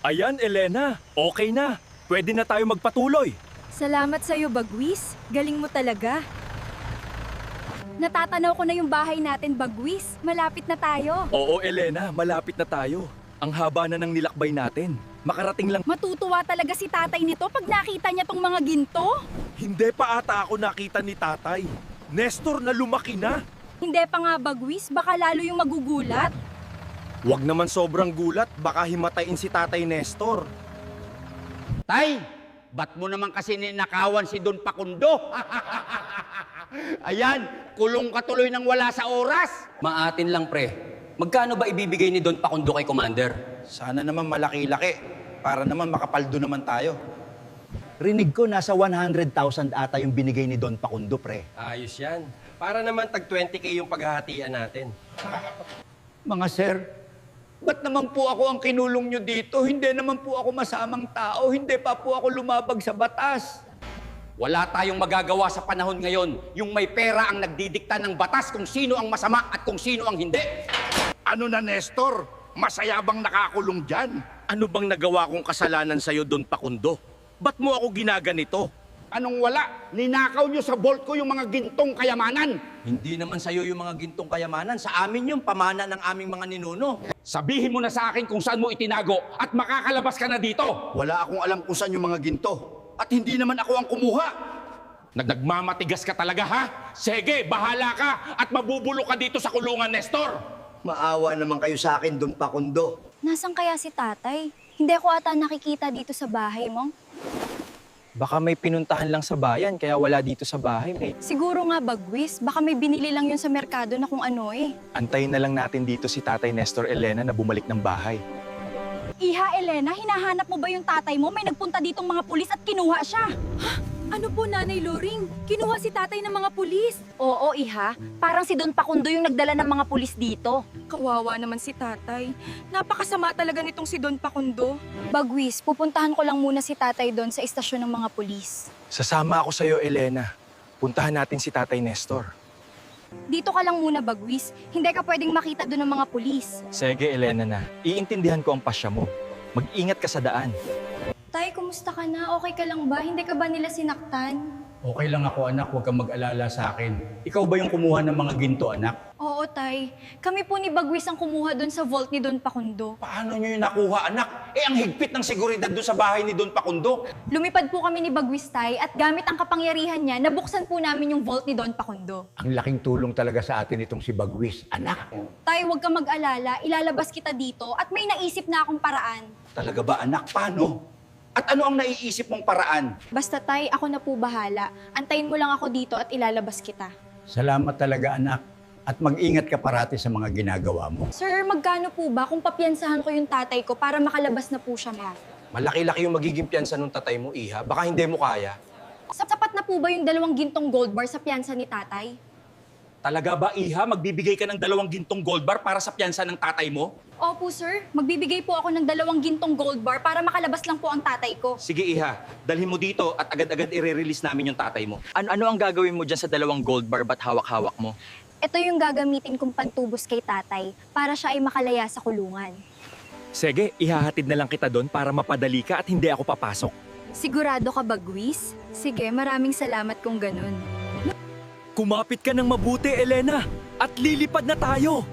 Ayan, Elena. Okay na. Pwede na tayo magpatuloy. Salamat sa'yo, Bagwis. Galing mo talaga. Natatanaw ko na yung bahay natin, Bagwis. Malapit na tayo. Oo, Elena. Malapit na tayo. Ang haba na ng nilakbay natin. Makarating lang. Matutuwa talaga si tatay nito pag nakita niya tong mga ginto. Hindi pa ata ako nakita ni tatay. Nestor na lumaki na. Hindi pa nga, Bagwis. Baka lalo yung magugulat. Huwag naman sobrang gulat. Baka himatayin si tatay Nestor. Tay, ba't mo naman kasi ninakawan si Don Pakundo? Ayan, kulong ka tuloy ng wala sa oras. Maatin lang, pre. Magkano ba ibibigay ni Don Pakundo kay Commander? Sana naman malaki-laki para naman makapaldo naman tayo. Rinig ko nasa 100,000 ata yung binigay ni Don Pakundo, pre. Ayos yan. Para naman tag 20k yung paghahatian natin. Mga sir, ba't naman po ako ang kinulong nyo dito? Hindi naman po ako masamang tao. Hindi pa po ako lumabag sa batas. Wala tayong magagawa sa panahon ngayon. Yung may pera ang nagdidikta ng batas kung sino ang masama at kung sino ang hindi. Ano na, Nestor? Masaya bang nakakulong dyan? Ano bang nagawa kong kasalanan sa'yo, Don Pakundo? Ba't mo ako ginaganito? Anong wala? Ninakaw nyo sa vault ko yung mga gintong kayamanan. Hindi naman sa'yo yung mga gintong kayamanan. Sa amin yung pamana ng aming mga ninuno. Sabihin mo na sa akin kung saan mo itinago at makakalabas ka na dito. Wala akong alam kung saan yung mga ginto. At hindi naman ako ang kumuha. Nagmamatigas ka talaga, ha? Sige, bahala ka at mabubulok ka dito sa kulungan, Nestor. Maawa naman kayo sa akin, Don Pakundo. Nasaan kaya si tatay? Hindi ko ata nakikita dito sa bahay mo. Baka may pinuntahan lang sa bayan, kaya wala dito sa bahay. Siguro nga, Bagwis. Baka may binili lang yun sa merkado na kung ano eh. Antayin na lang natin dito si Tatay Nestor Elena na bumalik ng bahay. Iha, Elena, hinahanap mo ba yung tatay mo? May nagpunta ditong mga pulis at kinuha siya. Ano po, Nanay Loring? Kinuha si tatay ng mga pulis. Oo, Iha. Parang si Don Pakundo yung nagdala ng mga pulis dito. Kawawa naman si tatay. Napakasama talaga nitong si Don Pakundo. Bagwis, pupuntahan ko lang muna si tatay doon sa istasyon ng mga pulis. Sasama ako sa'yo, Elena. Puntahan natin si Tatay Nestor. Dito ka lang muna, Bagwis. Hindi ka pwedeng makita doon ng mga pulis. Sige, Elena na. Iintindihan ko ang pasya mo. Mag-ingat ka sa daan. Tay, kumusta ka na? Okay ka lang ba? Hindi ka ba nila sinaktan? Okay lang ako, anak. Huwag kang mag-alala sa akin. Ikaw ba yung kumuha ng mga ginto, anak? Oo, Tay. Kami po ni Bagwis ang kumuha doon sa vault ni Don Pakundo. Paano nyo yung nakuha, anak? Ang higpit ng seguridad doon sa bahay ni Don Pakundo. Lumipad po kami ni Bagwis, Tay, at gamit ang kapangyarihan niya, nabuksan po namin yung vault ni Don Pakundo. Ang laking tulong talaga sa atin itong si Bagwis, anak. Tay, huwag kang mag-alala. Ilalabas kita dito at may naisip na akong paraan. Talaga ba, anak? Paano? At ano ang naiisip mong paraan? Basta, Tay, ako na po bahala. Antayin mo lang ako dito at ilalabas kita. Salamat talaga, anak. At mag-ingat ka parati sa mga ginagawa mo. Sir, magkano po ba kung papiyansahan ko yung tatay ko para makalabas na po siya na? Malaki-laki yung magiging piyansa ng tatay mo, Iha. Baka hindi mo kaya. Sapat na po ba yung 2 gintong gold bar sa piyansa ni tatay? Talaga ba, Iha? Magbibigay ka ng 2 gintong gold bar para sa piyansa ng tatay mo? Opo, sir. Magbibigay po ako ng 2 gintong gold bar para makalabas lang po ang tatay ko. Sige, Iha. Dalhin mo dito at agad-agad i-release namin yung tatay mo. Ano ang gagawin mo dyan sa 2 gold bar ba't hawak-hawak mo? Ito yung gagamitin kong pantubos kay tatay para siya ay makalaya sa kulungan. Sige, ihahatid na lang kita doon para mapadali ka at hindi ako papasok. Sigurado ka, Bagwis? Sige, maraming salamat kung ganun. Kumapit ka ng mabuti, Elena, at lilipad na tayo.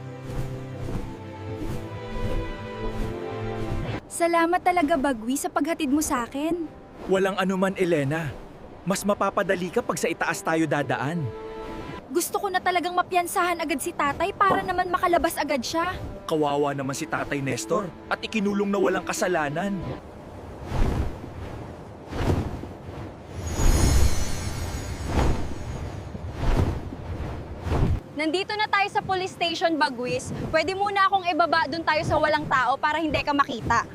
Salamat talaga, Bagwis, sa paghatid mo sa akin. Walang anuman, Elena. Mas mapapadali ka pag sa itaas tayo dadaan. Gusto ko na talagang mapiyansahan agad si tatay para naman makalabas agad siya. Kawawa naman si Tatay Nestor at ikinulong na walang kasalanan. Nandito na tayo sa police station, Bagwis. Pwede muna akong ibaba doon tayo sa walang tao para hindi ka makita.